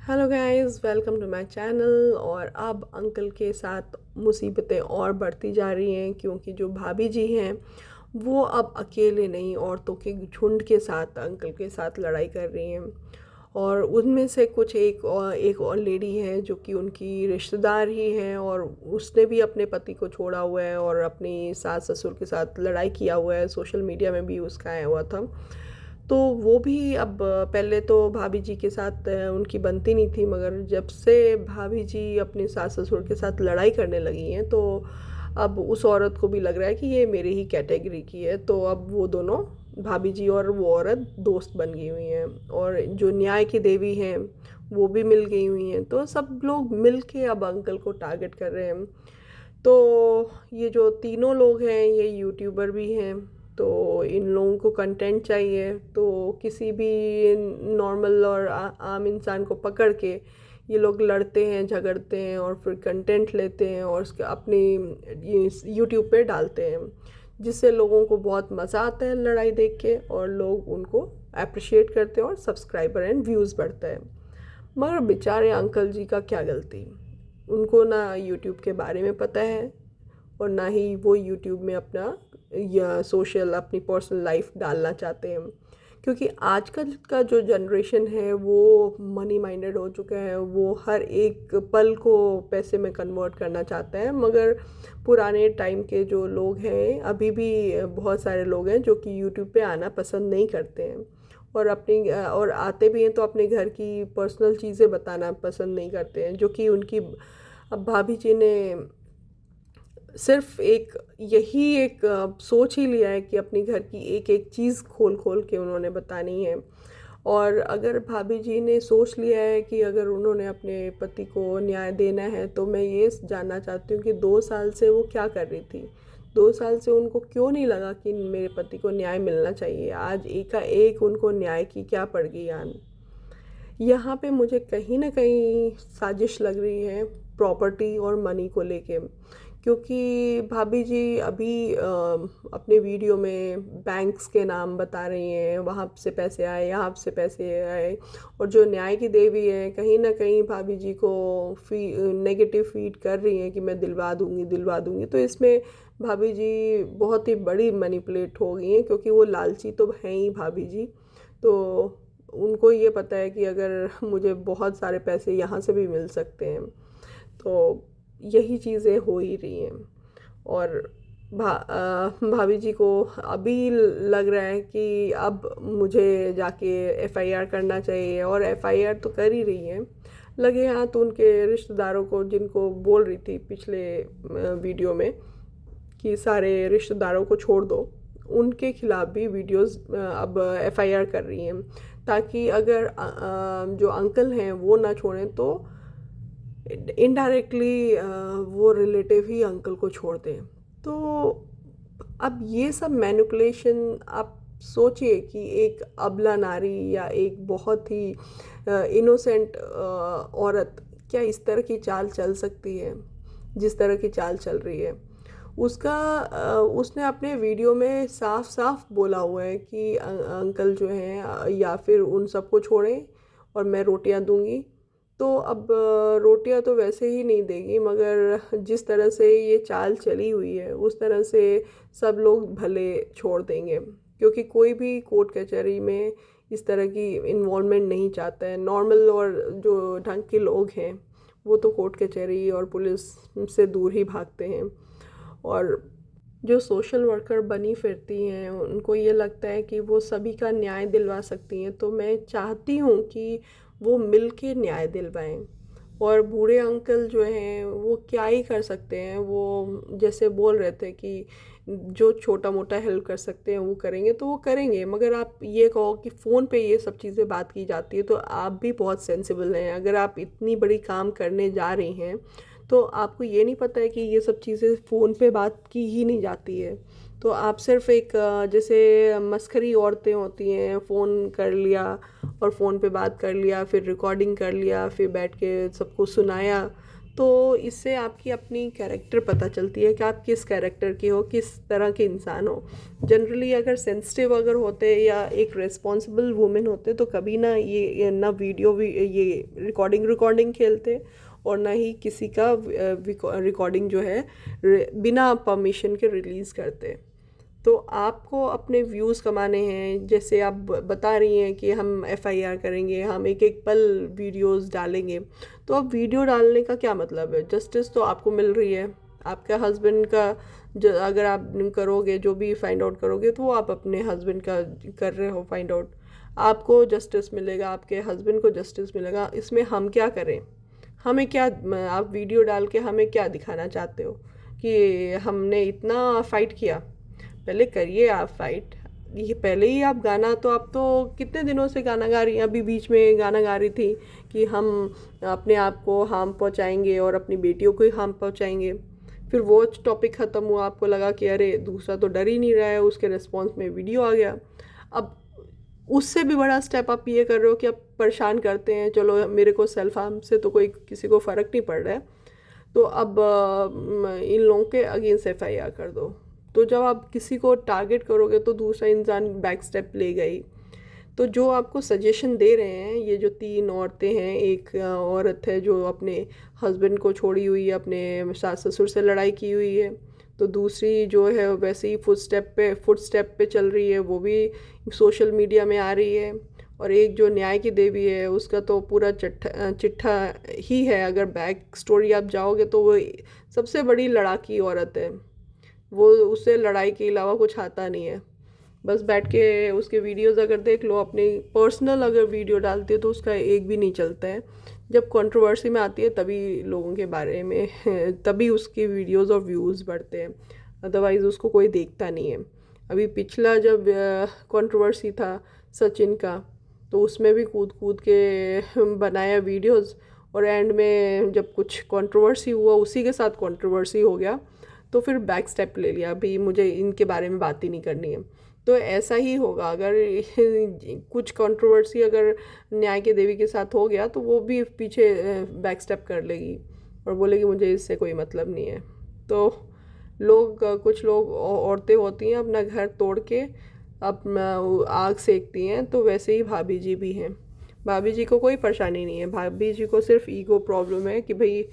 Hello guys, welcome to my channel. और अब uncle के साथ मुसीबतें और बढ़ती जा रही हैं क्योंकि जो भाभी जी हैं वो अब अकेले नहीं, औरतों के झुंड के साथ अंकल के साथ लड़ाई कर रही हैं। और उनमें से कुछ एक और लेडी है जो कि उनकी रिश्तेदार ही है, और उसने भी अपने पति को छोड़ा हुआ है और अपनी सास ससुर के साथ लड़ाई किया हुआ है। सोशल मीडिया में भी उसका आया हुआ था। तो वो भी अब पहले तो भाभी जी के साथ उनकी बनती नहीं थी, मगर जब से भाभी जी अपने सास ससुर के साथ लड़ाई करने लगी हैं तो अब उस औरत को भी लग रहा है कि ये मेरी ही कैटेगरी की है। तो अब वो दोनों, भाभी जी और वो औरत, दोस्त बन गई हुई हैं। और जो न्याय की देवी हैं वो भी मिल गई हुई हैं। तो सब लोग मिल के अब अंकल को टारगेट कर रहे हैं। तो ये जो तीनों लोग हैं ये यूट्यूबर भी हैं। तो इन लोगों को कंटेंट चाहिए, तो किसी भी नॉर्मल और आम इंसान को पकड़ के ये लोग लड़ते हैं, झगड़ते हैं और फिर कंटेंट लेते हैं और उसके अपनी यूट्यूब पे डालते हैं, जिससे लोगों को बहुत मज़ा आता है लड़ाई देख के, और लोग उनको अप्रिशिएट करते हैं और सब्सक्राइबर एंड व्यूज़ बढ़ता है। मगर बेचारे अंकल जी का क्या गलती, उनको ना यूट्यूब के बारे में पता है और ना ही वो यूट्यूब में अपना या सोशल अपनी पर्सनल लाइफ डालना चाहते हैं। क्योंकि आजकल का जो जनरेशन है वो मनी माइंडेड हो चुका है, वो हर एक पल को पैसे में कन्वर्ट करना चाहता है। मगर पुराने टाइम के जो लोग हैं, अभी भी बहुत सारे लोग हैं जो कि यूट्यूब पे आना पसंद नहीं करते हैं, और और आते भी हैं तो अपने घर की पर्सनल चीज़ें बताना पसंद नहीं करते हैं, जो कि उनकी अब भाभी जी ने सिर्फ यही एक सोच ही लिया है कि अपनी घर की एक एक चीज़ खोल खोल के उन्होंने बतानी है। और अगर भाभी जी ने सोच लिया है कि अगर उन्होंने अपने पति को न्याय देना है, तो मैं ये जानना चाहती हूँ कि 2 साल से वो क्या कर रही थी। 2 साल से उनको क्यों नहीं लगा कि मेरे पति को न्याय मिलना चाहिए। आज एकाएक उनको न्याय की क्या पड़ गई आन। यहाँ पे मुझे कहीं ना कहीं साजिश लग रही है प्रॉपर्टी और मनी को लेके। क्योंकि भाभी जी अभी अपने वीडियो में बैंक्स के नाम बता रही हैं, वहाँ से पैसे आए, यहाँ से पैसे आए। और जो न्याय की देवी है, कहीं ना कहीं भाभी जी को नेगेटिव फीड कर रही हैं कि मैं दिलवा दूँगी दिलवा दूँगी। तो इसमें भाभी जी बहुत ही बड़ी मैनिपुलेट हो गई हैं, क्योंकि वो लालची तो हैं ही भाभी जी। तो उनको ये पता है कि अगर मुझे बहुत सारे पैसे यहाँ से भी मिल सकते हैं, तो यही चीज़ें हो ही रही हैं। और भाभी जी को अभी लग रहा है कि अब मुझे जाके एफआईआर करना चाहिए, और एफआईआर तो कर ही रही हैं। लगे हाथ उनके रिश्तेदारों को, जिनको बोल रही थी पिछले वीडियो में कि सारे रिश्तेदारों को छोड़ दो, उनके खिलाफ भी वीडियोस अब एफआईआर कर रही हैं, ताकि अगर जो अंकल हैं वो ना छोड़ें तो इनडायरेक्टली वो रिलेटिव ही अंकल को छोड़ दें। तो अब ये सब मैनिपुलेशन, आप सोचिए कि एक अबला नारी या एक बहुत ही इनोसेंट औरत क्या इस तरह की चाल चल सकती है, जिस तरह की चाल चल रही है। उसने अपने वीडियो में साफ साफ बोला हुआ है कि अंकल जो हैं या फिर उन सबको छोड़ें और मैं रोटियां दूंगी। तो अब रोटियां तो वैसे ही नहीं देगी, मगर जिस तरह से ये चाल चली हुई है उस तरह से सब लोग भले छोड़ देंगे, क्योंकि कोई भी कोर्ट कचहरी में इस तरह की इन्वॉल्वमेंट नहीं चाहता है। नॉर्मल और जो ढंग के लोग हैं वो तो कोर्ट कचहरी और पुलिस से दूर ही भागते हैं। और जो सोशल वर्कर बनी फिरती हैं उनको ये लगता है कि वो सभी का न्याय दिलवा सकती हैं। तो मैं चाहती हूँ कि वो मिल के न्याय दिलवाएं। और बूढ़े अंकल जो हैं वो क्या ही कर सकते हैं, वो जैसे बोल रहे थे कि जो छोटा मोटा हेल्प कर सकते हैं वो करेंगे तो वो करेंगे। मगर आप ये कहो कि फ़ोन पे ये सब चीज़ें बात की जाती है, तो आप भी बहुत सेंसिबल हैं। अगर आप इतनी बड़ी काम करने जा रही हैं तो आपको ये नहीं पता है कि ये सब चीज़ें फ़ोन पे बात की ही नहीं जाती है। तो आप सिर्फ एक जैसे मस्खरी औरतें होती हैं, फ़ोन कर लिया और फ़ोन पे बात कर लिया, फिर रिकॉर्डिंग कर लिया, फिर बैठ के सबको सुनाया, तो इससे आपकी अपनी कैरेक्टर पता चलती है कि आप किस कैरेक्टर के हो, किस तरह के इंसान हो। जनरली अगर सेंसिटिव अगर होते या एक रिस्पॉन्सिबल वुमेन होते तो कभी ना ये ना वीडियो भी ये रिकॉर्डिंग खेलते, और ना ही किसी का रिकॉर्डिंग जो है बिना परमिशन के रिलीज़ करते। तो आपको अपने व्यूज़ कमाने हैं, जैसे आप बता रही हैं कि हम एफआईआर करेंगे, हम एक एक पल वीडियोस डालेंगे, तो अब वीडियो डालने का क्या मतलब है? जस्टिस तो आपको मिल रही है, आपका हस्बैंड का अगर आप करोगे जो भी फाइंड आउट करोगे तो वो आप अपने हस्बैंड का कर रहे हो फाइंड आउट, आपको जस्टिस मिलेगा, आपके हस्बैंड को जस्टिस मिलेगा। इसमें हम क्या करें? हमें क्या, आप वीडियो डाल के हमें क्या दिखाना चाहते हो कि हमने इतना फ़ाइट किया? पहले करिए आप फाइट। ये पहले ही आप गाना, तो आप तो कितने दिनों से गाना गा रही हैं, अभी बीच में गाना गा रही थी कि हम अपने आप को हार्म पहुंचाएंगे और अपनी बेटियों को ही हार्म पहुंचाएंगे। फिर वो टॉपिक ख़त्म हुआ, आपको लगा कि अरे दूसरा तो डर ही नहीं रहा है, उसके रिस्पॉन्स में वीडियो आ गया। अब उससे भी बड़ा स्टेप आप ये कर रहे हो कि आप परेशान करते हैं, चलो मेरे को सेल्फ हार्म से तो कोई किसी को फ़र्क नहीं पड़ रहा है, तो अब इन लोगों के अगेंस्ट एफआईआर कर दो। तो जब आप किसी को टारगेट करोगे तो दूसरा इंसान बैक स्टेप लेगा ही। तो जो आपको सजेशन दे रहे हैं, ये जो 3 औरतें हैं, एक औरत है जो अपने हस्बैंड को छोड़ी हुई है, अपने सास ससुर से लड़ाई की हुई है, तो दूसरी जो है वैसे ही फुटस्टेप पे चल रही है, वो भी सोशल मीडिया में आ रही है, और एक जो न्याय की देवी है उसका तो पूरा चिट्ठा ही है। अगर बैक स्टोरी आप जाओगे तो वो सबसे बड़ी लड़ाकी औरत है, वो उससे लड़ाई के अलावा कुछ आता नहीं है। बस बैठ के उसके वीडियोस अगर देख लो, अपनी पर्सनल अगर वीडियो डालती है तो उसका एक भी नहीं चलता है। जब कंट्रोवर्सी में आती है तभी लोगों के बारे में तभी उसकी वीडियोस और व्यूज़ बढ़ते हैं, अदरवाइज़ उसको कोई देखता नहीं है। अभी पिछला जब कंट्रोवर्सी था सचिन का, तो उसमें भी कूद कूद के बनाया वीडियोस, और एंड में जब कुछ कंट्रोवर्सी हुआ, उसी के साथ कंट्रोवर्सी हो गया, तो फिर बैक स्टेप ले लिया, अभी मुझे इनके बारे में बात ही नहीं करनी है। तो ऐसा ही होगा, अगर कुछ कंट्रोवर्सी अगर न्याय के देवी के साथ हो गया तो वो भी पीछे बैक स्टेप कर लेगी और बोलेगी मुझे इससे कोई मतलब नहीं है। तो कुछ लोग औरतें होती हैं अपना घर तोड़ के अपना आग सेकती हैं, तो वैसे ही भाभी जी भी हैं। भाभी जी को कोई परेशानी नहीं है, भाभी जी को सिर्फ ईगो प्रॉब्लम है कि भाई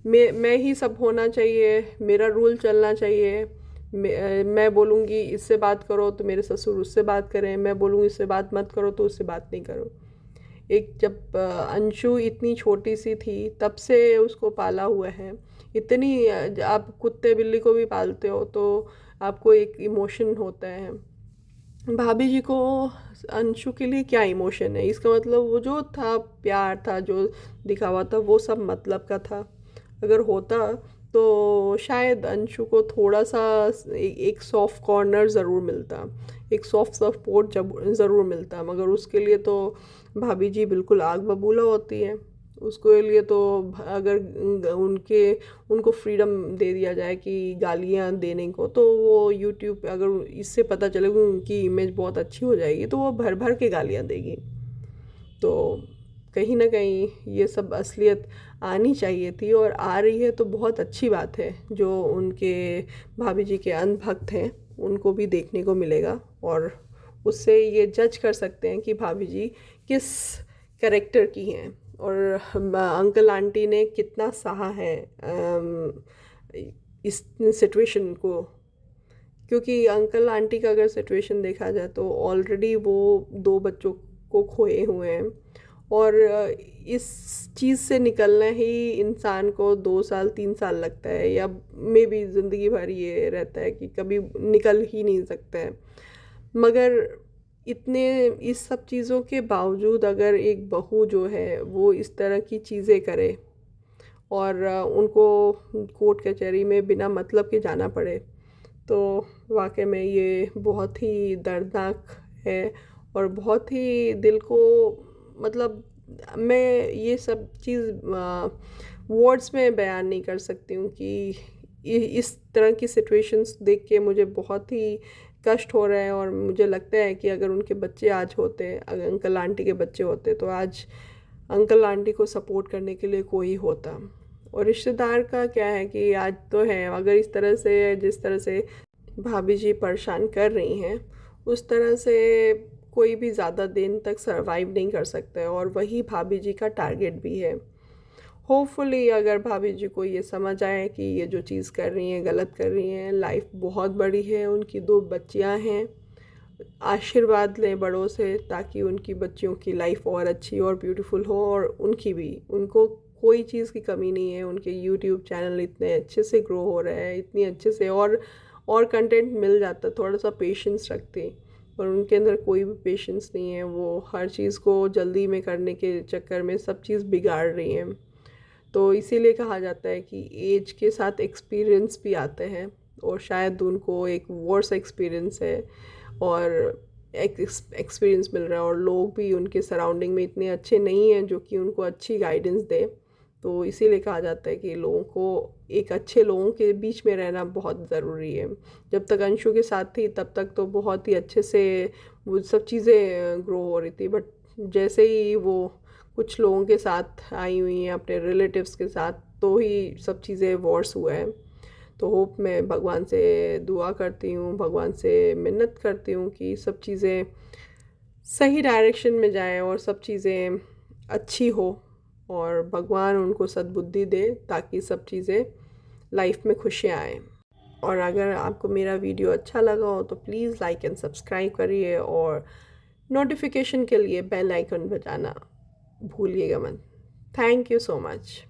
मैं ही सब होना चाहिए, मेरा रूल चलना चाहिए, मैं बोलूँगी इससे बात करो तो मेरे ससुर उससे बात करें, मैं बोलूँगी इससे बात मत करो तो उससे बात नहीं करो। एक जब अंशु इतनी छोटी सी थी तब से उसको पाला हुआ है, इतनी आप कुत्ते बिल्ली को भी पालते हो तो आपको एक इमोशन होता है। भाभी जी को अंशु के लिए क्या इमोशन है? इसका मतलब वो जो था प्यार था, जो दिखावा था, वो सब मतलब का था। अगर होता तो शायद अंशु को थोड़ा सा एक सॉफ्ट कॉर्नर ज़रूर मिलता, एक सॉफ्ट सपोर्ट ज़रूर मिलता, मगर उसके लिए तो भाभी जी बिल्कुल आग बबूला होती है। उसके लिए तो अगर उनको फ्रीडम दे दिया जाए कि गालियाँ देने को, तो वो यूट्यूब अगर इससे पता चलेगा उनकी इमेज बहुत अच्छी हो जाएगी तो वो भर भर के गालियाँ देगी। तो कहीं ना कहीं ये सब असलियत आनी चाहिए थी, और आ रही है तो बहुत अच्छी बात है। जो उनके भाभी जी के अंध भक्त हैं उनको भी देखने को मिलेगा, और उससे ये जज कर सकते हैं कि भाभी जी किस कैरेक्टर की हैं, और अंकल आंटी ने कितना सहा है इस सिचुएशन को। क्योंकि अंकल आंटी का अगर सिचुएशन देखा जाए तो ऑलरेडी वो 2 बच्चों को खोए हुए हैं, और इस चीज़ से निकलना ही इंसान को 2 साल 3 साल लगता है, या मे बी ज़िंदगी भर ये रहता है कि कभी निकल ही नहीं सकता है। मगर इतने इस सब चीज़ों के बावजूद अगर एक बहू जो है वो इस तरह की चीज़ें करे, और उनको कोर्ट कचहरी में बिना मतलब के जाना पड़े, तो वाकई में ये बहुत ही दर्दनाक है, और बहुत ही दिल को, मतलब मैं ये सब चीज़ वर्ड्स में बयान नहीं कर सकती हूँ कि इस तरह की सिचुएशंस देख के मुझे बहुत ही कष्ट हो रहा है। और मुझे लगता है कि अगर उनके बच्चे आज होते, अगर अंकल आंटी के बच्चे होते, तो आज अंकल आंटी को सपोर्ट करने के लिए कोई होता। और रिश्तेदार का क्या है कि आज तो है, अगर इस तरह से जिस तरह से भाभी जी परेशान कर रही हैं उस तरह से कोई भी ज़्यादा दिन तक सरवाइव नहीं कर सकता है, और वही भाभी जी का टारगेट भी है। होपफुली अगर भाभी जी को ये समझ आए कि ये जो चीज़ कर रही हैं गलत कर रही हैं, लाइफ बहुत बड़ी है, उनकी 2 बच्चियां हैं, आशीर्वाद लें बड़ों से ताकि उनकी बच्चियों की लाइफ और अच्छी और ब्यूटीफुल हो, और उनकी भी, उनको कोई चीज़ की कमी नहीं है। उनके यूट्यूब चैनल इतने अच्छे से ग्रो हो रहे हैं, इतनी अच्छे से, और कंटेंट मिल जाता। थोड़ा सा पेशेंस रखते, पर उनके अंदर कोई भी पेशेंस नहीं है। वो हर चीज़ को जल्दी में करने के चक्कर में सब चीज़ बिगाड़ रही हैं। तो इसीलिए कहा जाता है कि एज के साथ एक्सपीरियंस भी आते हैं, और शायद उनको एक वर्स एक्सपीरियंस है और एक्सपीरियंस मिल रहा है, और लोग भी उनके सराउंडिंग में इतने अच्छे नहीं हैं जो कि उनको अच्छी गाइडेंस दे। तो इसीलिए कहा जाता है कि लोगों को एक अच्छे लोगों के बीच में रहना बहुत ज़रूरी है। जब तक अंशु के साथ थी तब तक तो बहुत ही अच्छे से वो सब चीज़ें ग्रो हो रही थी, बट जैसे ही वो कुछ लोगों के साथ आई हुई हैं, अपने रिलेटिव्स के साथ, तो ही सब चीज़ें वर्स हुआ है। तो होप, मैं भगवान से दुआ करती हूँ, भगवान से मिन्नत करती हूँ कि सब चीज़ें सही डायरेक्शन में जाएं और सब चीज़ें अच्छी हो, और भगवान उनको सद्बुद्धि दे ताकि सब चीज़ें लाइफ में खुशियाँ आएँ। और अगर आपको मेरा वीडियो अच्छा लगा हो तो प्लीज़ लाइक एंड सब्सक्राइब करिए, और नोटिफिकेशन के लिए बेल आइकन बजाना भूलिएगा मत। Thank you so much.